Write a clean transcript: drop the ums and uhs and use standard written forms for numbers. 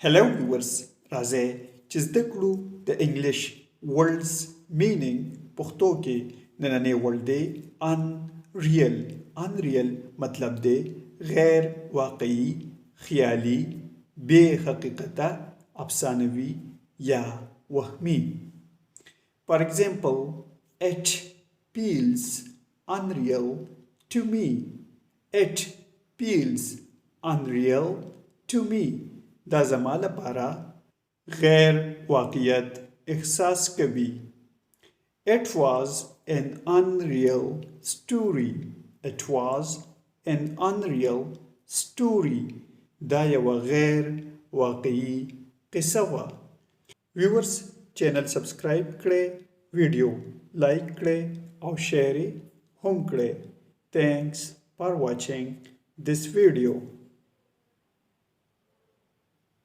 Hello viewers, راځئ چې زده کړو د انګلیش ورډز مینینګ پښتو کې نننې ورډ دی unreal مطلب دی غیر واقعي خیالي بې حقیقته افسانوي یا وهمي. For example, it feels unreal to me. It feels unreal to me. دا زما لپاره غیر واقعیت احساس کوي. It was an unreal story. It was an unreal story. دا یوه غیر واقعي قصه وه. ویورز چینل سبسکرایب کړئ، ویډیو لایک کړئ او شیر یې هم کړئ. Thanks for watching this video.